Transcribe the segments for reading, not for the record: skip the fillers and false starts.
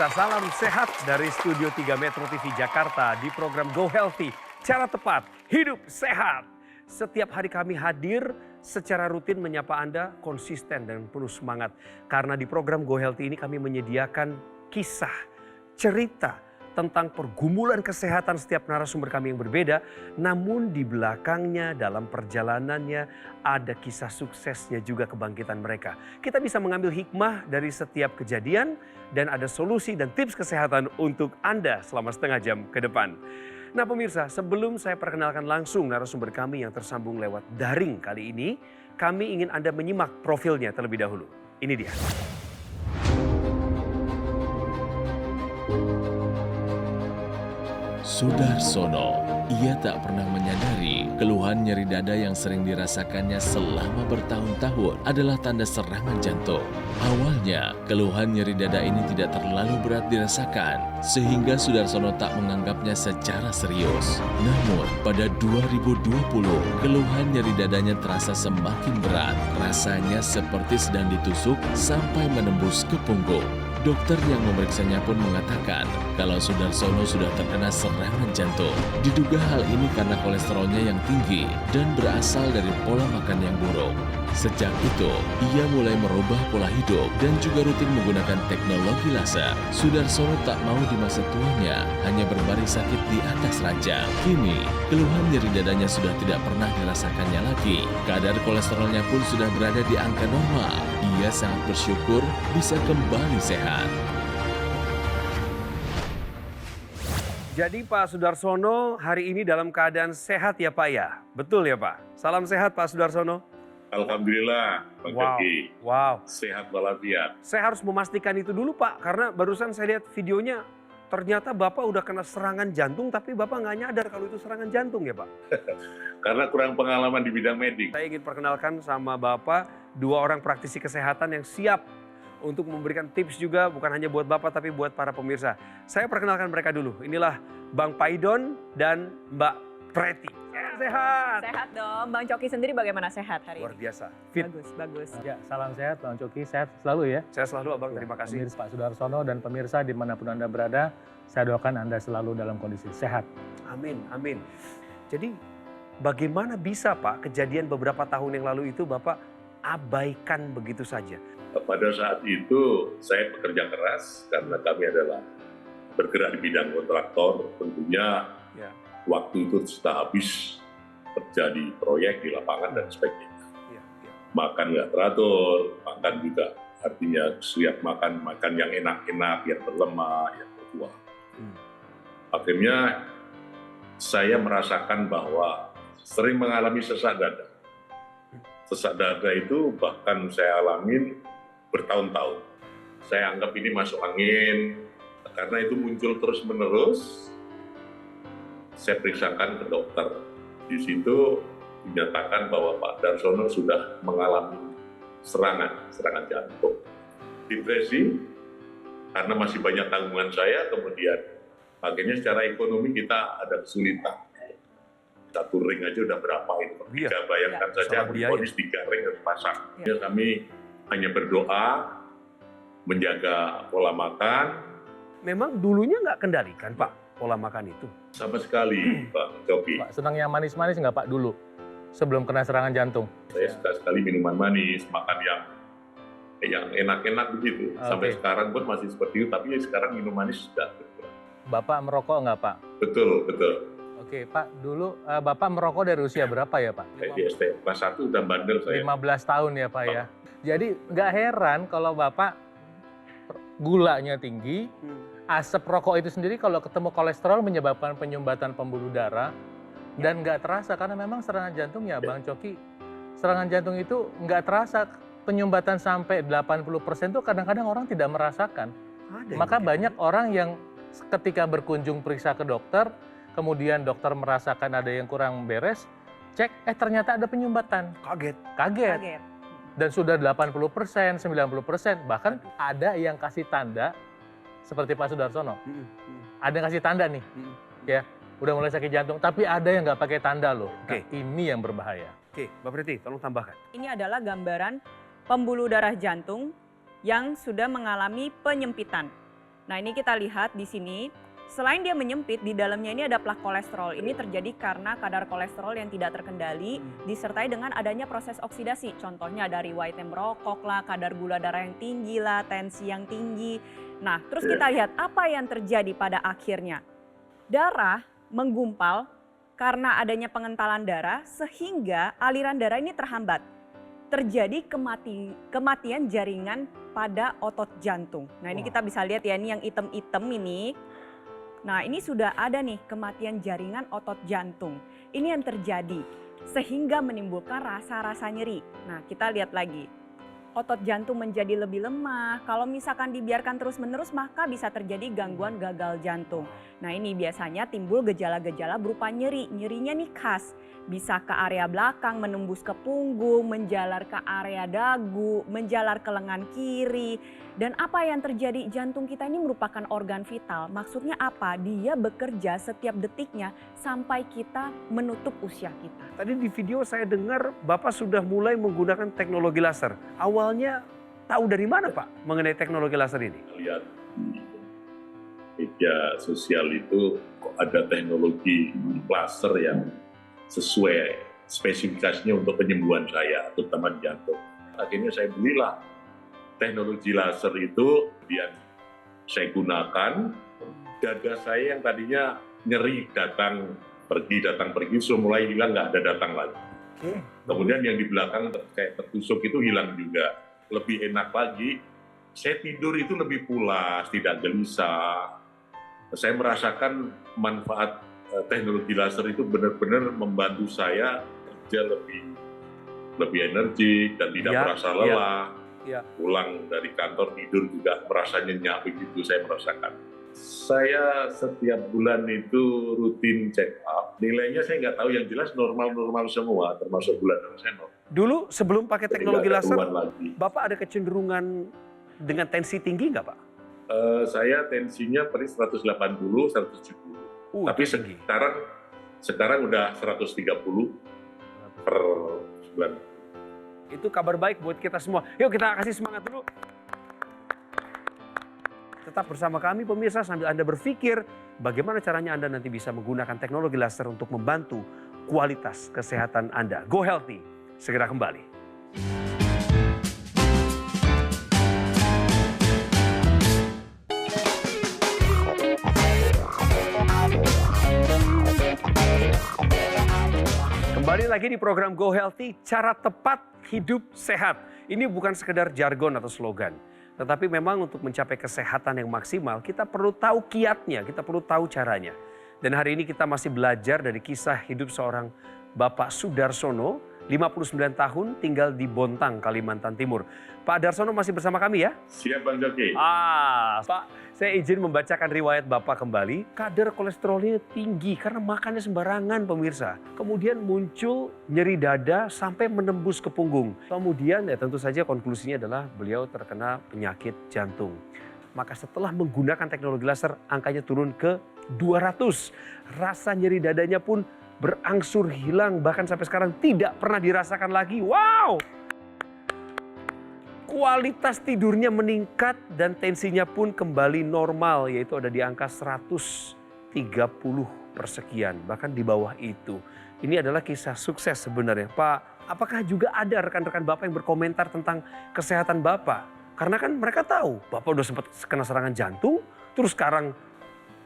pemirsa, salam sehat dari Studio 3 Metro TV Jakarta di program Go Healthy. Cara tepat, hidup sehat. Setiap hari kami hadir secara rutin menyapa Anda konsisten dan penuh semangat. Karena di program Go Healthy ini kami menyediakan kisah, cerita tentang pergumulan kesehatan setiap narasumber kami yang berbeda. Namun di belakangnya dalam perjalanannya ada kisah suksesnya juga kebangkitan mereka. Kita bisa mengambil hikmah dari setiap kejadian dan ada solusi dan tips kesehatan untuk Anda selama setengah jam ke depan. Nah pemirsa, sebelum saya perkenalkan langsung narasumber kami yang tersambung lewat daring kali ini, kami ingin Anda menyimak profilnya terlebih dahulu. Ini dia. Sudarsono, ia tak pernah menyadari keluhan nyeri dada yang sering dirasakannya selama bertahun-tahun adalah tanda serangan jantung. Awalnya, keluhan nyeri dada ini tidak terlalu berat dirasakan, sehingga Sudarsono tak menganggapnya secara serius. Namun, pada 2020, keluhan nyeri dadanya terasa semakin berat. Rasanya seperti sedang ditusuk sampai menembus ke punggung. Dokter yang memeriksanya pun mengatakan kalau Sudarsono sudah terkena serangan jantung. Diduga hal ini karena kolesterolnya yang tinggi dan berasal dari pola makan yang buruk. Sejak itu, ia mulai merubah pola hidup dan juga rutin menggunakan teknologi laser. Sudarsono tak mau di masa tuanya hanya berbaring sakit di atas ranjang. Kini, keluhan nyeri dadanya sudah tidak pernah dirasakannya lagi. Kadar kolesterolnya pun sudah berada di angka normal. Ia sangat bersyukur bisa kembali sehat. Jadi Pak Sudarsono hari ini dalam keadaan sehat ya Pak ya? Betul ya Pak? Salam sehat Pak Sudarsono. Alhamdulillah, Bang Joki. Wow. Sehat walafiat. Saya harus memastikan itu dulu Pak, karena barusan saya lihat videonya, ternyata Bapak udah kena serangan jantung, tapi Bapak nggak nyadar kalau itu serangan jantung ya Pak? Karena kurang pengalaman di bidang medik. Saya ingin perkenalkan sama Bapak, dua orang praktisi kesehatan yang siap untuk memberikan tips juga, bukan hanya buat Bapak, tapi buat para pemirsa. Saya perkenalkan mereka dulu, inilah Bang Paidon dan Mbak Preti. Sehat. Sehat dong. Bang Coki sendiri bagaimana sehat hari Luar ini? biasa. Fit. Bagus. Ya, salam sehat Bang Coki, sehat selalu ya. Saya selalu Abang, terima kasih. Pemirsa Pak Sudarsono dan pemirsa dimanapun Anda berada, saya doakan Anda selalu dalam kondisi sehat. Amin, amin. Jadi bagaimana bisa Pak kejadian beberapa tahun yang lalu itu Bapak abaikan begitu saja? Pada saat itu saya bekerja keras karena kami adalah bergerak di bidang kontraktor. Tentunya Ya. waktu itu sudah habis kerja di proyek, di lapangan dan sebagainya. Ya, ya. Makan nggak teratur, makan juga artinya setiap makan yang enak-enak, yang berlemak, yang berkuah. Akhirnya saya merasakan bahwa sering mengalami sesak dada. Sesak dada itu bahkan saya alamin bertahun-tahun. Saya anggap ini masuk angin, karena itu muncul terus-menerus. Saya periksakan ke dokter. Di situ dinyatakan bahwa Pak Darsono sudah mengalami serangan jantung. Depresi, karena masih banyak tanggungan saya, kemudian akhirnya secara ekonomi kita ada kesulitan. Satu ring aja udah berapa itu? Iya. Bisa bayangkan saja, Sama biaya. ponis 3 ring harus pasang. Iya. Ya, kami hanya berdoa, menjaga pola makan, Memang dulunya nggak kendalikan Pak pola makan itu? sama sekali, Bang Coki. Pak, senang yang manis-manis nggak Pak dulu? Sebelum kena serangan jantung? Saya suka sekali minuman manis, makan yang enak-enak begitu. Sampai Oke. sekarang pun masih seperti itu, tapi sekarang minum manis sudah berkurang. Bapak merokok nggak Pak? Betul. Oke Pak, dulu Bapak merokok dari usia berapa ya Pak? Saya di ST kelas 1 udah bandel saya. 15 tahun ya Pak ya. Jadi nggak heran kalau Bapak gulanya tinggi, asap rokok itu sendiri kalau ketemu kolesterol menyebabkan penyumbatan pembuluh darah dan nggak terasa karena memang serangan jantung ya Bang Coki, serangan jantung itu nggak terasa, penyumbatan sampai 80% itu kadang-kadang orang tidak merasakan. Ada Maka yang banyak orang yang ketika berkunjung periksa ke dokter, kemudian dokter merasakan ada yang kurang beres, cek ternyata ada penyumbatan. kaget. Kaget. Dan sudah 80%, 90%, bahkan ada yang kasih tanda seperti Pak Sudarsono. Ada yang kasih tanda nih, ya udah mulai sakit jantung, tapi ada yang nggak pakai tanda loh. Oke. Nah, ini yang berbahaya. Oke, Mbak Preti, tolong tambahkan. Ini adalah gambaran pembuluh darah jantung yang sudah mengalami penyempitan. Nah, ini kita lihat di sini, selain dia menyempit, di dalamnya ini ada plak kolesterol. Ini terjadi karena kadar kolesterol yang tidak terkendali disertai dengan adanya proses oksidasi. Contohnya dari riwayat merokok lah, kadar gula darah yang tinggi lah, tensi yang tinggi. Nah, terus kita lihat apa yang terjadi pada akhirnya. Darah menggumpal karena adanya pengentalan darah sehingga aliran darah ini terhambat. Terjadi kematian jaringan pada otot jantung. Nah, ini kita bisa lihat ya, ini yang hitam-hitam ini. Nah, ini sudah ada nih kematian jaringan otot jantung. Ini yang terjadi sehingga menimbulkan rasa-rasa nyeri. Nah, kita lihat lagi. Otot jantung menjadi lebih lemah. Kalau misalkan dibiarkan terus-menerus maka bisa terjadi gangguan gagal jantung. Nah, ini biasanya timbul gejala-gejala berupa nyeri. Nyerinya nih khas. Bisa ke area belakang, menembus ke punggung, menjalar ke area dagu, menjalar ke lengan kiri. Dan apa yang terjadi, jantung kita ini merupakan organ vital. Maksudnya apa? Dia bekerja setiap detiknya sampai kita menutup usia kita. Tadi di video saya dengar Bapak sudah mulai menggunakan teknologi laser. Awalnya tahu dari mana Pak mengenai teknologi laser ini? Lihat di media sosial itu kok ada teknologi laser yang sesuai spesifikasinya untuk penyembuhan saya, terutama di jantung. Akhirnya saya belilah teknologi laser itu, kemudian saya gunakan. Dada saya yang tadinya nyeri datang pergi, so mulai hilang, nggak ada datang lagi. Kemudian yang di belakang kayak tertusuk itu hilang juga. Lebih enak lagi, saya tidur itu lebih pulas, tidak gelisah. Saya merasakan manfaat teknologi laser itu benar-benar membantu saya kerja lebih energik dan tidak merasa lelah. Pulang dari kantor tidur juga merasa nyenyak, begitu saya merasakan. Saya setiap bulan itu rutin check up. Nilainya saya nggak tahu, yang jelas normal-normal semua, termasuk gula darah saya normal. Dulu sebelum pakai teknologi laser, lagi. Bapak ada kecenderungan dengan tensi tinggi nggak Pak? Saya tensinya per 180, 170. Tapi sekarang udah 130 per bulan. Itu kabar baik buat kita semua. Yuk kita kasih semangat dulu. Tetap bersama kami pemirsa sambil Anda berpikir bagaimana caranya Anda nanti bisa menggunakan teknologi laser untuk membantu kualitas kesehatan Anda. Go Healthy, segera kembali. Kembali lagi di program Go Healthy, cara tepat hidup sehat. Ini bukan sekedar jargon atau slogan. Tetapi memang untuk mencapai kesehatan yang maksimal, kita perlu tahu kiatnya, kita perlu tahu caranya. Dan hari ini kita masih belajar dari kisah hidup seorang Bapak Sudarsono, 59 tahun, tinggal di Bontang, Kalimantan Timur. Pak Darsono masih bersama kami ya? Siap Bang Joki. Pak, saya izin membacakan riwayat Bapak kembali. Kadar kolesterolnya tinggi karena makannya sembarangan pemirsa. Kemudian muncul nyeri dada sampai menembus ke punggung. Kemudian ya tentu saja konklusinya adalah beliau terkena penyakit jantung. Maka setelah menggunakan teknologi laser, angkanya turun ke 200. Rasa nyeri dadanya pun berangsur hilang, bahkan sampai sekarang tidak pernah dirasakan lagi. Wow! Kualitas tidurnya meningkat dan tensinya pun kembali normal, yaitu ada di angka 130 per sekian, bahkan di bawah itu. Ini adalah kisah sukses sebenarnya. Pak, apakah juga ada rekan-rekan Bapak yang berkomentar tentang kesehatan Bapak? Karena kan mereka tahu Bapak udah sempat kena serangan jantung, terus sekarang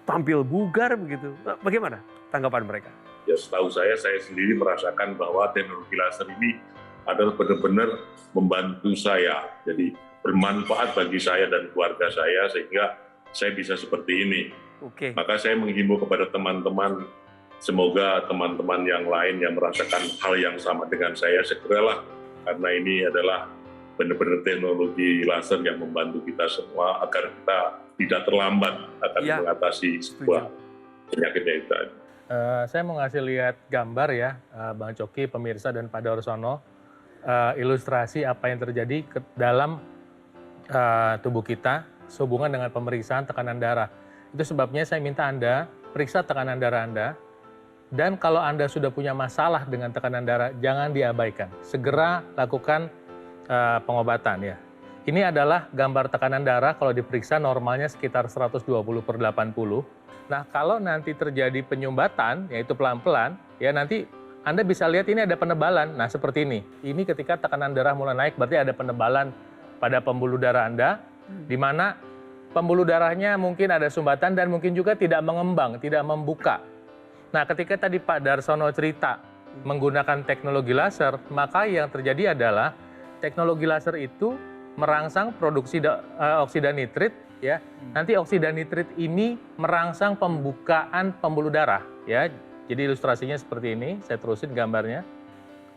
tampil bugar begitu. Nah, bagaimana tanggapan mereka? Ya setahu saya sendiri merasakan bahwa teknologi laser ini adalah benar-benar membantu saya. Jadi bermanfaat bagi saya dan keluarga saya sehingga saya bisa seperti ini. Oke. Maka saya menghimbau kepada teman-teman, semoga teman-teman yang lain yang merasakan hal yang sama dengan saya segeralah. Karena ini adalah benar-benar teknologi laser yang membantu kita semua agar kita tidak terlambat akan mengatasi sebuah penyakit itu. Saya mau ngasih lihat gambar ya, Bang Coki, pemirsa dan Pak Darsono, ilustrasi apa yang terjadi dalam tubuh kita sehubungan dengan pemeriksaan tekanan darah. Itu sebabnya saya minta Anda periksa tekanan darah Anda, dan kalau Anda sudah punya masalah dengan tekanan darah, jangan diabaikan. Segera lakukan pengobatan ya. Ini adalah gambar tekanan darah kalau diperiksa normalnya sekitar 120/80. Nah, kalau nanti terjadi penyumbatan, yaitu pelan-pelan, ya nanti Anda bisa lihat ini ada penebalan. Nah, seperti ini. Ini ketika tekanan darah mulai naik, berarti ada penebalan pada pembuluh darah Anda, di mana pembuluh darahnya mungkin ada sumbatan dan mungkin juga tidak mengembang, tidak membuka. Nah, ketika tadi Pak Darsono cerita menggunakan teknologi laser, maka yang terjadi adalah teknologi laser itu merangsang produksi oksida nitrit, ya. Nanti oksida nitrit ini merangsang pembukaan pembuluh darah, ya. Jadi ilustrasinya seperti ini, saya terusin gambarnya.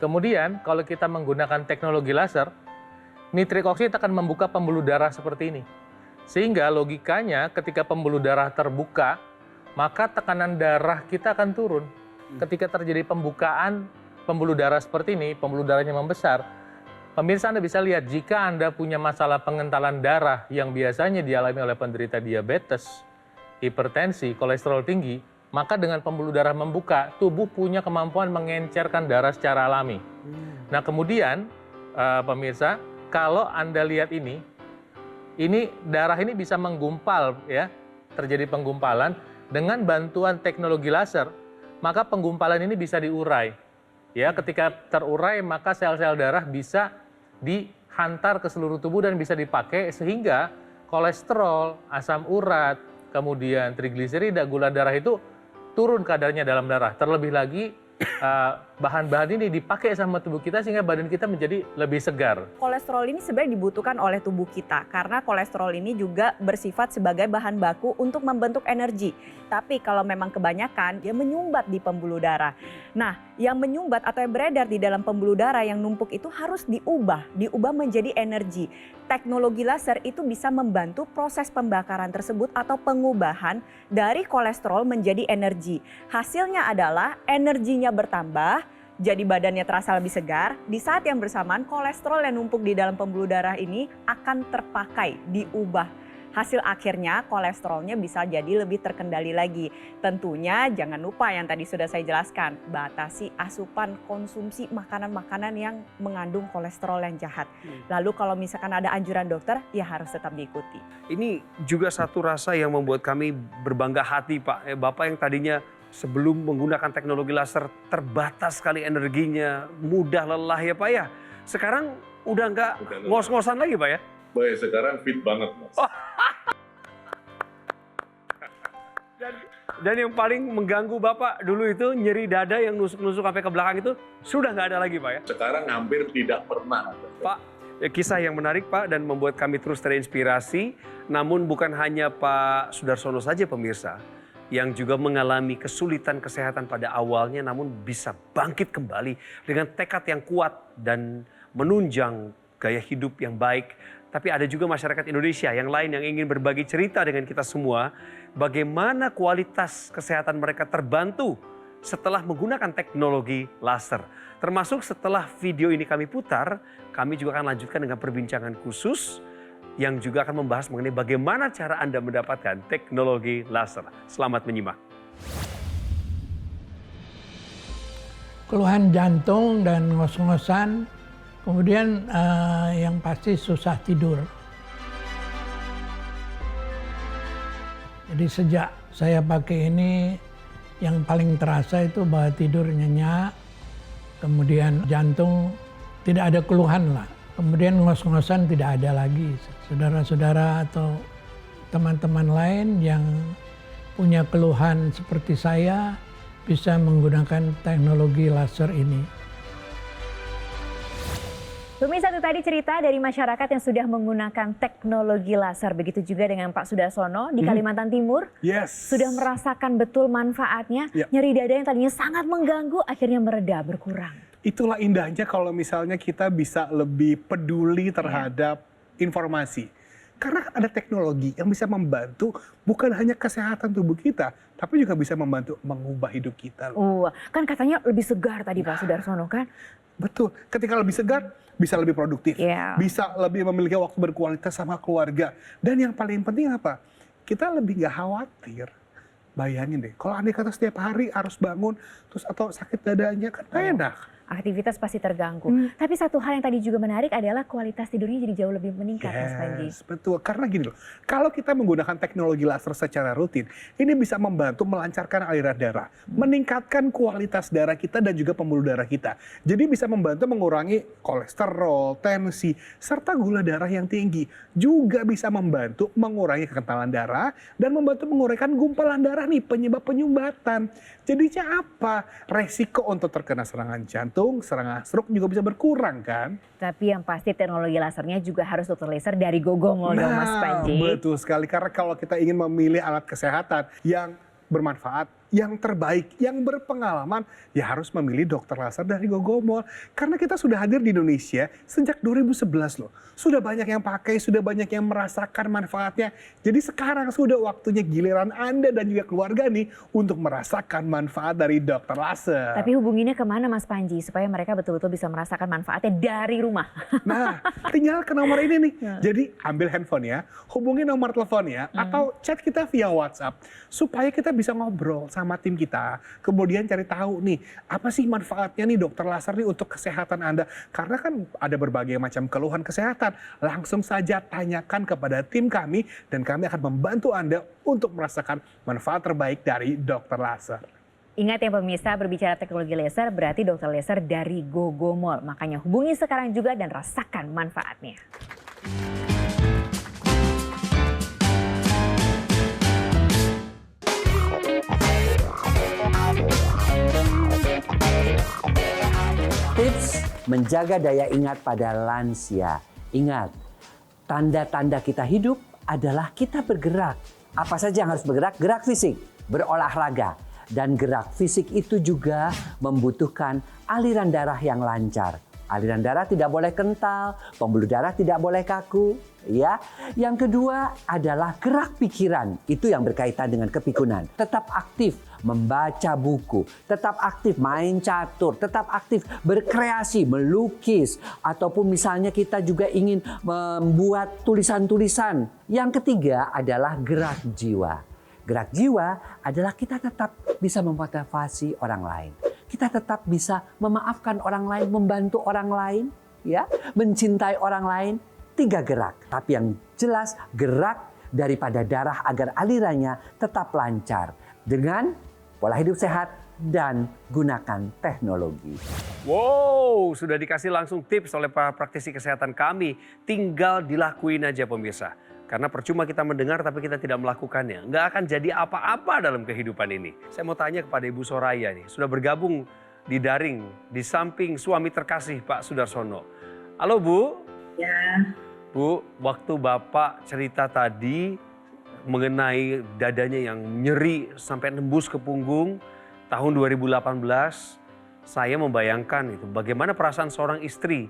Kemudian kalau kita menggunakan teknologi laser, nitrik oksid akan membuka pembuluh darah seperti ini. Sehingga logikanya ketika pembuluh darah terbuka, maka tekanan darah kita akan turun. Ketika terjadi pembukaan pembuluh darah seperti ini, pembuluh darahnya membesar, pemirsa Anda bisa lihat jika Anda punya masalah pengentalan darah yang biasanya dialami oleh penderita diabetes, hipertensi, kolesterol tinggi, maka dengan pembuluh darah membuka, tubuh punya kemampuan mengencerkan darah secara alami. Nah, kemudian pemirsa, kalau Anda lihat ini darah ini bisa menggumpal, ya, terjadi penggumpalan dengan bantuan teknologi laser, maka penggumpalan ini bisa diurai. Ya, ketika terurai maka sel-sel darah bisa dihantar ke seluruh tubuh dan bisa dipakai sehingga kolesterol, asam urat, kemudian trigliserida, gula darah itu turun kadarnya dalam darah. Terlebih lagi bahan-bahan ini dipakai sama tubuh kita sehingga badan kita menjadi lebih segar. Kolesterol ini sebenarnya dibutuhkan oleh tubuh kita karena kolesterol ini juga bersifat sebagai bahan baku untuk membentuk energi. Tapi kalau memang kebanyakan, dia menyumbat di pembuluh darah. Nah, yang menyumbat atau yang beredar di dalam pembuluh darah yang numpuk itu harus diubah menjadi energi. Teknologi laser itu bisa membantu proses pembakaran tersebut atau pengubahan dari kolesterol menjadi energi. Hasilnya adalah energinya bertambah, jadi badannya terasa lebih segar. Di saat yang bersamaan kolesterol yang numpuk di dalam pembuluh darah ini akan terpakai, diubah. Hasil akhirnya kolesterolnya bisa jadi lebih terkendali lagi. Tentunya jangan lupa yang tadi sudah saya jelaskan, batasi asupan konsumsi makanan-makanan yang mengandung kolesterol yang jahat. Lalu kalau misalkan ada anjuran dokter, ya harus tetap diikuti. Ini juga satu rasa yang membuat kami berbangga hati, Pak. Bapak yang tadinya sebelum menggunakan teknologi laser terbatas sekali energinya, mudah lelah ya Pak ya. Sekarang udah nggak ngos-ngosan lagi Pak ya? Baik, sekarang fit banget Mas. Dan yang paling mengganggu Bapak dulu itu nyeri dada yang nusuk-nusuk sampai ke belakang itu sudah nggak ada lagi Pak ya? Sekarang hampir tidak pernah ada. Pak, kisah yang menarik Pak dan membuat kami terus terinspirasi. Namun bukan hanya Pak Sudarsono saja pemirsa yang juga mengalami kesulitan kesehatan pada awalnya namun bisa bangkit kembali dengan tekad yang kuat dan menunjang gaya hidup yang baik. Tapi ada juga masyarakat Indonesia yang lain yang ingin berbagi cerita dengan kita semua bagaimana kualitas kesehatan mereka terbantu setelah menggunakan teknologi laser. Termasuk setelah video ini kami putar, kami juga akan lanjutkan dengan perbincangan khusus yang juga akan membahas mengenai bagaimana cara Anda mendapatkan teknologi laser. Selamat menyimak. Keluhan jantung dan ngos-ngosan, kemudian yang pasti susah tidur. Jadi sejak saya pakai ini yang paling terasa itu bahwa tidur nyenyak, kemudian jantung tidak ada keluhan lah. Kemudian ngos-ngosan tidak ada lagi. Saudara-saudara atau teman-teman lain yang punya keluhan seperti saya bisa menggunakan teknologi laser ini. Pemirsa, itu tadi cerita dari masyarakat yang sudah menggunakan teknologi laser. Begitu juga dengan Pak Sudarsono di Kalimantan Timur. Yes. Sudah merasakan betul manfaatnya. Ya. Nyeri dada yang tadinya sangat mengganggu akhirnya mereda, berkurang. Itulah indahnya kalau misalnya kita bisa lebih peduli terhadap informasi. Karena kan ada teknologi yang bisa membantu bukan hanya kesehatan tubuh kita, tapi juga bisa membantu mengubah hidup kita. Kan katanya lebih segar tadi Pak Sudarsono kan? Betul, ketika lebih segar, bisa lebih produktif, bisa lebih memiliki waktu berkualitas sama keluarga. Dan yang paling penting apa? Kita lebih nggak khawatir. Bayangin deh, kalau andai kata setiap hari harus bangun, terus atau sakit dadanya kan nggak enak. aktivitas pasti terganggu. Tapi satu hal yang tadi juga menarik adalah kualitas tidurnya jadi jauh lebih meningkat, Mas Panji. Betul. Karena gini loh, kalau kita menggunakan teknologi laser secara rutin, ini bisa membantu melancarkan aliran darah, meningkatkan kualitas darah kita dan juga pembuluh darah kita. Jadi bisa membantu mengurangi kolesterol, tensi, serta gula darah yang tinggi. Juga bisa membantu mengurangi kekentalan darah dan membantu menguraikan gumpalan darah nih, penyebab penyumbatan. Jadinya apa? Resiko untuk terkena serangan jantung, serangan stroke juga bisa berkurang kan? Tapi yang pasti teknologi lasernya juga harus dokter laser dari Gogomol dong, Mas Panji. Betul sekali. Karena kalau kita ingin memilih alat kesehatan yang bermanfaat, yang terbaik, yang berpengalaman, ya harus memilih dokter laser dari Gogomol. Karena kita sudah hadir di Indonesia sejak 2011 loh. Sudah banyak yang pakai, sudah banyak yang merasakan manfaatnya. Jadi sekarang sudah waktunya giliran Anda dan juga keluarga nih untuk merasakan manfaat dari dokter laser. Tapi hubunginnya kemana, Mas Panji, supaya mereka betul-betul bisa merasakan manfaatnya dari rumah? Nah, tinggal ke nomor ini nih. Jadi ambil handphone ya, hubungi nomor teleponnya atau chat kita via WhatsApp supaya kita bisa ngobrol sama tim kita. Kemudian cari tahu nih, apa sih manfaatnya nih dokter laser nih untuk kesehatan Anda? Karena kan ada berbagai macam keluhan kesehatan. Langsung saja tanyakan kepada tim kami dan kami akan membantu Anda untuk merasakan manfaat terbaik dari dokter laser. Ingat ya pemirsa, berbicara teknologi laser berarti dokter laser dari Gogomol. Makanya hubungi sekarang juga dan rasakan manfaatnya. Tips menjaga daya ingat pada lansia. Ingat, tanda-tanda kita hidup adalah kita bergerak. Apa saja yang harus bergerak? Gerak fisik, berolahraga. Dan gerak fisik itu juga membutuhkan aliran darah yang lancar. Aliran darah tidak boleh kental, pembuluh darah tidak boleh kaku. Ya, yang kedua adalah gerak pikiran. Itu yang berkaitan dengan kepikunan. Tetap aktif membaca buku, tetap aktif main catur, tetap aktif berkreasi, melukis, ataupun misalnya kita juga ingin membuat tulisan-tulisan. Yang ketiga adalah gerak jiwa. Gerak jiwa adalah kita tetap bisa memotivasi orang lain. Kita tetap bisa memaafkan orang lain, membantu orang lain, ya, mencintai orang lain. 3 gerak. Tapi yang jelas gerak daripada darah agar alirannya tetap lancar dengan pola hidup sehat dan gunakan teknologi. Wow, sudah dikasih langsung tips oleh para praktisi kesehatan kami. Tinggal dilakuin aja pemirsa. Karena percuma kita mendengar tapi kita tidak melakukannya. Nggak akan jadi apa-apa dalam kehidupan ini. Saya mau tanya kepada Ibu Soraya nih. Sudah bergabung di daring di samping suami terkasih Pak Sudarsono. Halo Bu. Ya. Bu, waktu Bapak cerita tadi mengenai dadanya yang nyeri sampai nembus ke punggung tahun 2018, saya membayangkan itu bagaimana perasaan seorang istri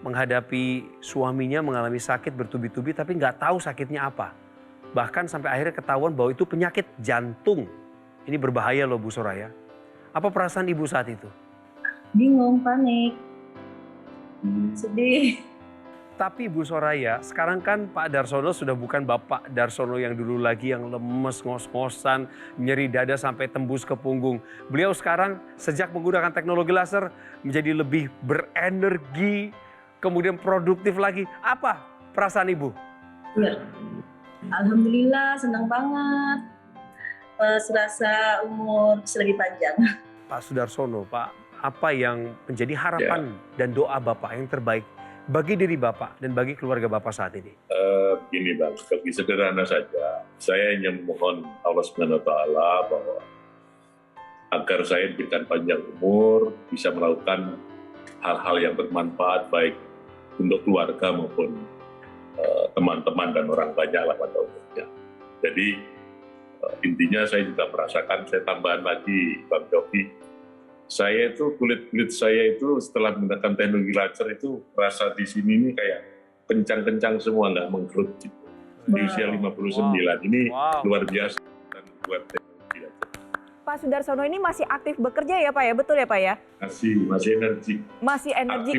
menghadapi suaminya mengalami sakit bertubi-tubi tapi nggak tahu sakitnya apa. Bahkan sampai akhirnya ketahuan bahwa itu penyakit jantung. Ini berbahaya loh Bu Soraya. Apa perasaan Ibu saat itu? Bingung, panik, sedih. Tapi Bu Soraya, sekarang kan Pak Darsono sudah bukan Bapak Darsono yang dulu lagi yang lemes, ngos-ngosan, nyeri dada sampai tembus ke punggung. Beliau sekarang sejak menggunakan teknologi laser menjadi lebih berenergi, kemudian produktif lagi. Apa perasaan Ibu? Ya, alhamdulillah senang banget. Serasa umur bisa lebih panjang. Pak Sudarsono, Pak, apa yang menjadi harapan dan doa Bapak yang terbaik bagi diri Bapak dan bagi keluarga Bapak saat ini? Begini Bang, lebih sederhana saja. Saya hanya memohon Allah SWT bahwa agar saya diberikan panjang umur, bisa melakukan hal-hal yang bermanfaat baik untuk keluarga maupun teman-teman dan orang banyak lah pada umumnya. Jadi intinya saya juga merasakan, saya tambahan lagi Bang Joki, saya itu kulit saya itu setelah menggunakan teknologi laser itu rasa di sini ini kayak kencang-kencang semua, nggak mengkerut gitu. Di usia 59 ini luar biasa dan buat teknologi laser. Pak Sudarsono ini masih aktif bekerja ya Pak ya, betul ya Pak ya? Masih energi. Masih energi.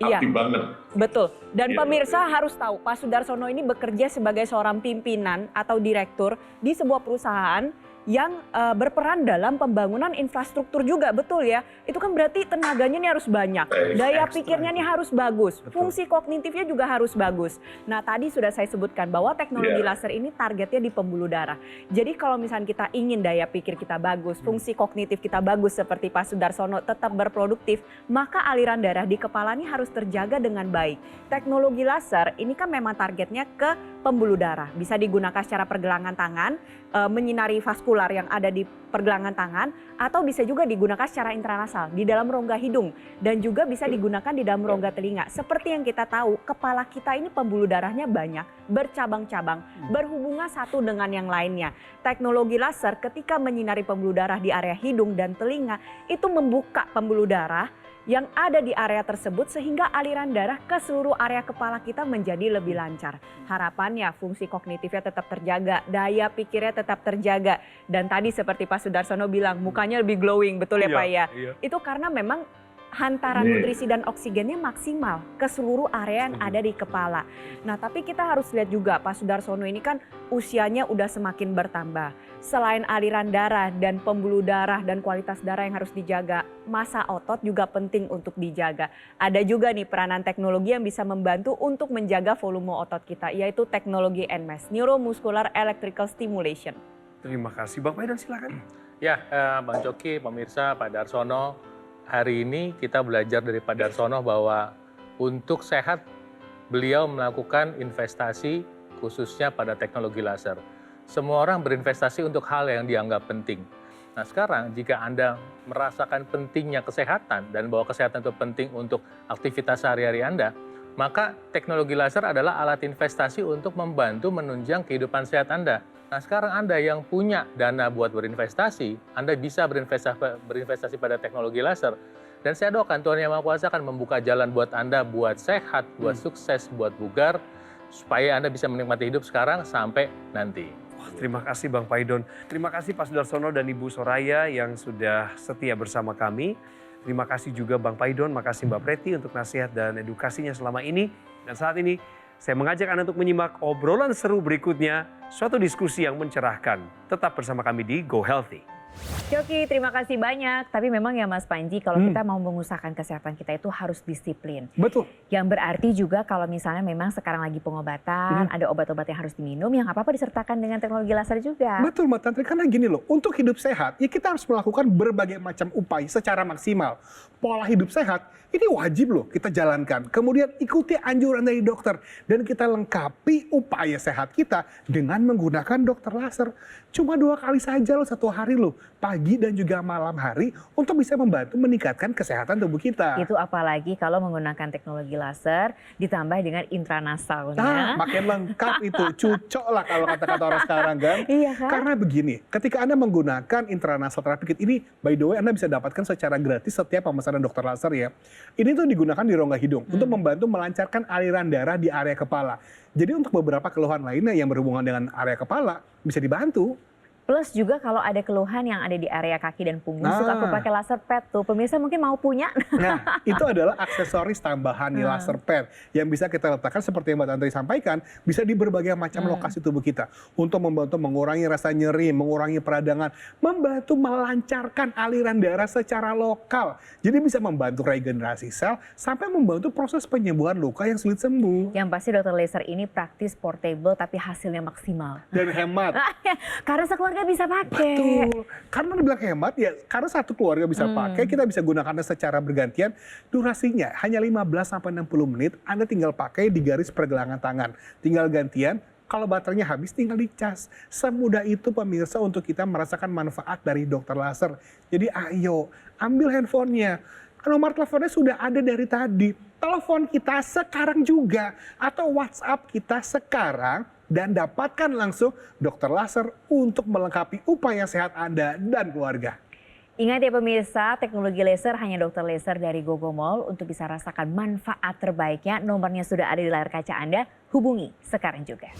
Aktif banget. Betul. Dan Iya, pemirsa harus tahu Pak Sudarsono ini bekerja sebagai seorang pimpinan atau direktur di sebuah perusahaan yang berperan dalam pembangunan infrastruktur juga, betul ya? Itu kan berarti tenaganya nih harus banyak, daya pikirnya nih harus bagus, fungsi kognitifnya juga harus bagus. Nah tadi sudah saya sebutkan bahwa teknologi laser ini targetnya di pembuluh darah. Jadi kalau misalnya kita ingin daya pikir kita bagus, fungsi kognitif kita bagus seperti Pak Sudarsono tetap berproduktif, maka aliran darah di kepala ini harus terjaga dengan baik. Teknologi laser ini kan memang targetnya ke pembuluh darah, bisa digunakan secara pergelangan tangan, menyinari vaskular yang ada di pergelangan tangan, atau bisa juga digunakan secara intranasal di dalam rongga hidung, dan juga bisa digunakan di dalam rongga telinga. Seperti yang kita tahu, kepala kita ini pembuluh darahnya banyak, bercabang-cabang, berhubungan satu dengan yang lainnya. Teknologi laser ketika menyinari pembuluh darah di area hidung dan telinga, itu membuka pembuluh darah yang ada di area tersebut sehingga aliran darah ke seluruh area kepala kita menjadi lebih lancar. Harapannya fungsi kognitifnya tetap terjaga, daya pikirnya tetap terjaga. Dan tadi seperti Pak Sudarsono bilang, mukanya lebih glowing, betul ya Pak ya? Iya. Itu karena memang hantaran nutrisi dan oksigennya maksimal ke seluruh area yang ada di kepala. Nah tapi kita harus lihat juga Pak Sudarsono ini kan usianya udah semakin bertambah. Selain aliran darah dan pembuluh darah dan kualitas darah yang harus dijaga, massa otot juga penting untuk dijaga. Ada juga nih peranan teknologi yang bisa membantu untuk menjaga volume otot kita, yaitu teknologi NMES, Neuromuscular Electrical Stimulation. Terima kasih Bang Paidon, silakan. Ya, Bang Coki, pemirsa, Pak Darsono, hari ini kita belajar dari Pak Darsono bahwa untuk sehat beliau melakukan investasi khususnya pada teknologi laser. Semua orang berinvestasi untuk hal yang dianggap penting. Nah sekarang jika Anda merasakan pentingnya kesehatan dan bahwa kesehatan itu penting untuk aktivitas sehari-hari Anda, maka teknologi laser adalah alat investasi untuk membantu menunjang kehidupan sehat Anda. Nah sekarang Anda yang punya dana buat berinvestasi, Anda bisa berinvestasi pada teknologi laser. Dan saya doakan Tuhan Yang Maha Kuasa akan membuka jalan buat Anda, buat sehat, buat sukses, buat bugar, supaya Anda bisa menikmati hidup sekarang sampai nanti. Terima kasih Bang Paidon. Terima kasih Pak Sudarsono dan Ibu Soraya yang sudah setia bersama kami. Terima kasih juga Bang Paidon, makasih Mbak Preti untuk nasihat dan edukasinya selama ini. Dan saat ini saya mengajak Anda untuk menyimak obrolan seru berikutnya, suatu diskusi yang mencerahkan. Tetap bersama kami di Go Healthy. Coki, terima kasih banyak. Tapi memang ya Mas Panji, kalau kita mau mengusahakan kesehatan kita itu harus disiplin. Betul. Yang berarti juga kalau misalnya memang sekarang lagi pengobatan, ada obat-obat yang harus diminum, yang apa-apa disertakan dengan teknologi laser juga. Betul Mbak Tantri, karena gini loh, untuk hidup sehat, ya kita harus melakukan berbagai macam upaya secara maksimal. Pola hidup sehat, ini wajib loh kita jalankan. Kemudian ikuti anjuran dari dokter. Dan kita lengkapi upaya sehat kita dengan menggunakan dokter laser. Cuma 2 kali saja loh satu hari loh. Pagi dan juga malam hari untuk bisa membantu meningkatkan kesehatan tubuh kita. Itu apalagi kalau menggunakan teknologi laser ditambah dengan intranasalnya. Nah, makin lengkap itu. Cucok lah kalau kata-kata orang sekarang kan. Iya kan? Karena begini, ketika Anda menggunakan intranasal therapy kit ini, by the way Anda bisa dapatkan secara gratis setiap pemesanan dokter laser ya. Ini tuh digunakan di rongga hidung untuk membantu melancarkan aliran darah di area kepala. Jadi untuk beberapa keluhan lainnya yang berhubungan dengan area kepala bisa dibantu. Plus juga kalau ada keluhan yang ada di area kaki dan punggung, suka aku pakai laser pad tuh. Pemirsa mungkin mau punya. Nah, itu adalah aksesoris tambahan di laser pad yang bisa kita letakkan seperti yang Mbak Tantri sampaikan, bisa di berbagai macam lokasi tubuh kita untuk membantu mengurangi rasa nyeri, mengurangi peradangan, membantu melancarkan aliran darah secara lokal. Jadi bisa membantu regenerasi sel sampai membantu proses penyembuhan luka yang sulit sembuh. Yang pasti dokter laser ini praktis, portable, tapi hasilnya maksimal. Dan hemat. Karena sekeluarga bisa pakai. Betul. Karena dibilang hemat ya, karena satu keluarga bisa pakai, kita bisa gunakannya secara bergantian. Durasinya hanya 15-60 menit, Anda tinggal pakai di garis pergelangan tangan. Tinggal gantian, kalau baterainya habis tinggal dicas. Semudah itu pemirsa untuk kita merasakan manfaat dari dokter laser. Jadi ayo, ambil handphonenya. Nomor teleponnya sudah ada dari tadi. Telepon kita sekarang juga. Atau WhatsApp kita sekarang. Dan dapatkan langsung dokter laser untuk melengkapi upaya sehat Anda dan keluarga. Ingat ya pemirsa, teknologi laser hanya dokter laser dari Gogomall. Untuk bisa rasakan manfaat terbaiknya, nomornya sudah ada di layar kaca Anda. Hubungi sekarang juga.